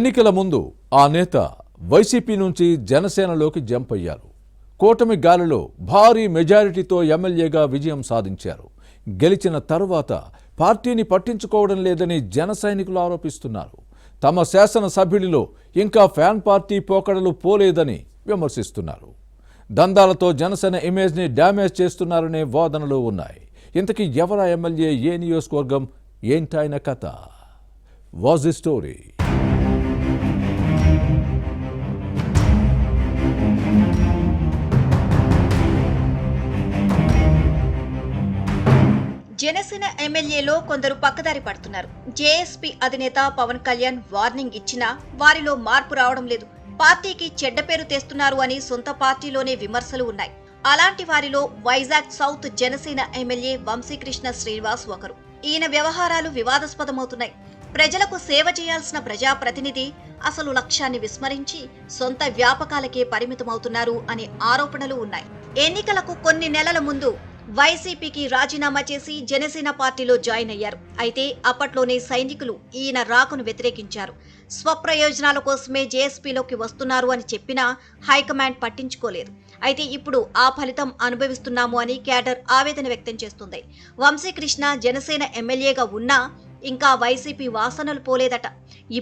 ఎన్నికల ముందు ఆ నేత వైసీపీ నుంచి జనసేనలోకి జంప్ అయ్యారు. కూటమి గాలిలో భారీ మెజారిటీతో ఎమ్మెల్యేగా విజయం సాధించారు. గెలిచిన తరువాత పార్టీని పట్టించుకోవడం లేదని జన సైనికులు ఆరోపిస్తున్నారు. తమ శాసనసభ్యుడిలో ఇంకా ఫ్యాన్ పార్టీ పోకడలు పోలేదని విమర్శిస్తున్నారు. దందాలతో జనసేన ఇమేజ్ని డ్యామేజ్ చేస్తున్నారనే వాదనలు ఉన్నాయి. ఇంతకీ ఎవరా ఎమ్మెల్యే, ఏ నియోజకవర్గం, ఏంటైన కథ? Was the story? జనసేన ఎమ్మెల్యేలో కొందరు పక్కదారి పడుతున్నారు. జేఎస్పీ అధినేత పవన్ కళ్యాణ్ వార్నింగ్ ఇచ్చినా వారిలో మార్పు రావడం లేదు. పార్టీకి చెడ్డ పేరు తెస్తున్నారు అని సొంత పార్టీలోనే విమర్శలు ఉన్నాయి. అలాంటి వారిలో వైజాగ్ సౌత్ జనసేన ఎమ్మెల్యే వంశీకృష్ణ శ్రీనివాస్ ఒకరు. ఈయన వ్యవహారాలు వివాదాస్పదమవుతున్నాయి. ప్రజలకు సేవ చేయాల్సిన ప్రజాప్రతినిధి అసలు లక్ష్యాన్ని విస్మరించి సొంత వ్యాపకాలకే పరిమితమవుతున్నారు అనే ఆరోపణలు ఉన్నాయి. ఎన్నికలకు కొన్ని నెలల ముందు వైసీపీకి రాజీనామా చేసి జనసేన పార్టీలో జాయిన్ అయ్యారు. అయితే అప్పట్లోనే సైనికులు ఈయన రాకను వ్యతిరేకించారు. స్వప్రయోజనాల కోసమే జేఎస్పీలోకి వస్తున్నారు అని చెప్పినా హైకమాండ్ పట్టించుకోలేదు. అయితే ఇప్పుడు ఆ ఫలితం అనుభవిస్తున్నాము అని క్యాడర్ ఆవేదన వ్యక్తం చేస్తుంది. వంశీకృష్ణ జనసేన ఎమ్మెల్యేగా ఉన్నా ఇంకా వైసీపీ వాసనలు పోలేదట.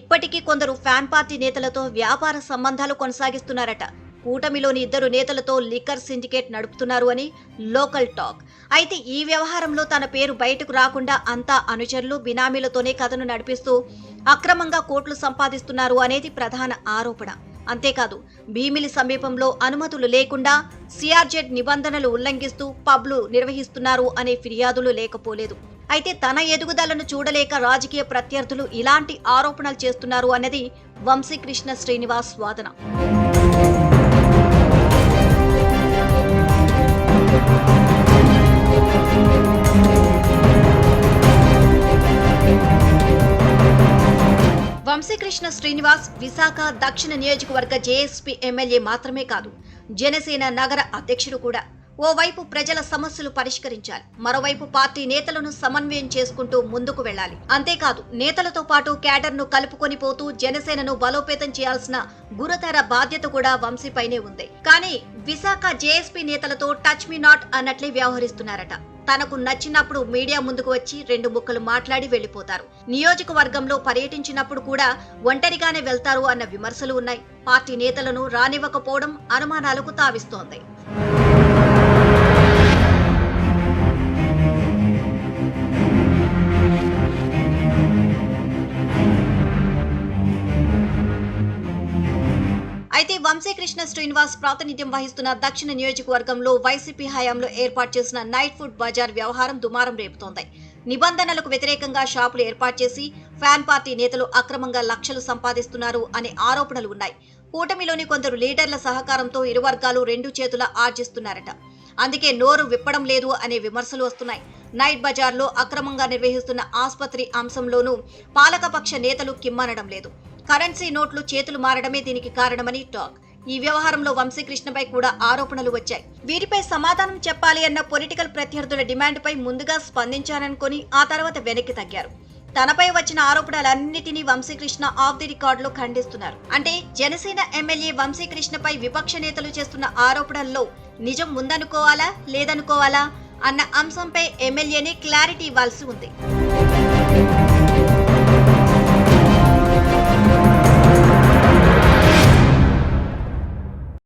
ఇప్పటికీ కొందరు ఫ్యాన్ పార్టీ నేతలతో వ్యాపార సంబంధాలు కొనసాగిస్తున్నారట. కూటమిలోని ఇద్దరు నేతలతో లిక్కర్ సిండికేట్ నడుపుతున్నారు అని లోకల్ టాక్. అయితే ఈ వ్యవహారంలో తన పేరు బయటకు రాకుండా అంతా అనుచరులు, బినామీలతోనే కథను నడిపిస్తూ అక్రమంగా కోట్లు సంపాదిస్తున్నారు అనేది ప్రధాన ఆరోపణ. అంతేకాదు, భీమిలి సమీపంలో అనుమతులు లేకుండా సిఆర్జెడ్ నిబంధనలు ఉల్లంఘిస్తూ పబ్లు నిర్వహిస్తున్నారు అనే ఫిర్యాదులు లేకపోలేదు. అయితే తన ఎదుగుదలను చూడలేక రాజకీయ ప్రత్యర్థులు ఇలాంటి ఆరోపణలు చేస్తున్నారు అన్నది వంశీకృష్ణ శ్రీనివాస్ వాదన. వంశీకృష్ణ శ్రీనివాస్ విశాఖ దక్షిణ నియోజకవర్గ జేఎస్పీ ఎమ్మెల్యే మాత్రమే కాదు, జనసేన నగర అధ్యక్షుడు కూడా. ఓవైపు ప్రజల సమస్యలు పరిష్కరించాలి, మరోవైపు పార్టీ నేతలను సమన్వయం చేసుకుంటూ ముందుకు వెళ్లాలి. అంతేకాదు, నేతలతో పాటు క్యాడర్ను కలుపుకొని పోతూ జనసేనను బలోపేతం చేయాల్సిన గురుతర బాధ్యత కూడా వంశీపైనే ఉంది. కానీ విశాఖ జేఎస్పీ నేతలతో టచ్ మీ నాట్ అన్నట్లే వ్యవహరిస్తున్నారట. తనకు నచ్చినప్పుడు మీడియా ముందుకు వచ్చి రెండు ముక్కలు మాట్లాడి వెళ్లిపోతారు. నియోజకవర్గంలో పర్యటించినప్పుడు కూడా ఒంటరిగానే వెళ్తారు అన్న విమర్శలు ఉన్నాయి. పార్టీ నేతలను రానివ్వకపోవడం అనుమానాలకు తావిస్తోంది. అయితే వంశీకృష్ణ శ్రీనివాస్ ప్రాతినిధ్యం వహిస్తున్న దక్షిణ నియోజకవర్గంలో వైసీపీ హయాంలో ఏర్పాటు చేసిన నైట్ ఫుడ్ బజార్ వ్యవహారం దుమారం రేపుతోంది. నిబంధనలకు వ్యతిరేకంగా షాపులు ఏర్పాటు చేసి ఫ్యాన్ పార్టీ నేతలు అక్రమంగా లక్షలు సంపాదిస్తున్నారు అనే ఆరోపణలు ఉన్నాయి. కూటమిలోని కొందరు లీడర్ల సహకారంతో ఇరు వర్గాలు రెండు చేతుల ఆర్జిస్తున్నారట. అందుకే నోరు విప్పడం లేదు అనే విమర్శలు వస్తున్నాయి. నైట్ బజార్లో అక్రమంగా నిర్వహిస్తున్న ఆసుపత్రి అంశంలోనూ పాలకపక్ష నేతలు కిమ్మనడం లేదు. కరెన్సీ నోట్లు చేతులు మారడమే దీనికి కారణమని టాక్. ఈ వ్యవహారంలో వంశీకృష్ణపై కూడా ఆరోపణలు వచ్చాయి. వీటిపై సమాధానం చెప్పాలి అన్న పొలిటికల్ ప్రత్యర్థుల డిమాండ్పై ముందుగా స్పందించారనుకుని ఆ తర్వాత వెనక్కి తగ్గారు. తనపై వచ్చిన ఆరోపణలన్నిటినీ వంశీకృష్ణ ఆఫ్ ది రికార్డులో ఖండిస్తున్నారు. అంటే జనసేన ఎమ్మెల్యే వంశీకృష్ణపై విపక్ష నేతలు చేస్తున్న ఆరోపణల్లో నిజం ఉందనుకోవాలా లేదనుకోవాలా అన్న అంశంపై ఎమ్మెల్యేనే క్లారిటీ ఇవ్వాల్సి ఉంది.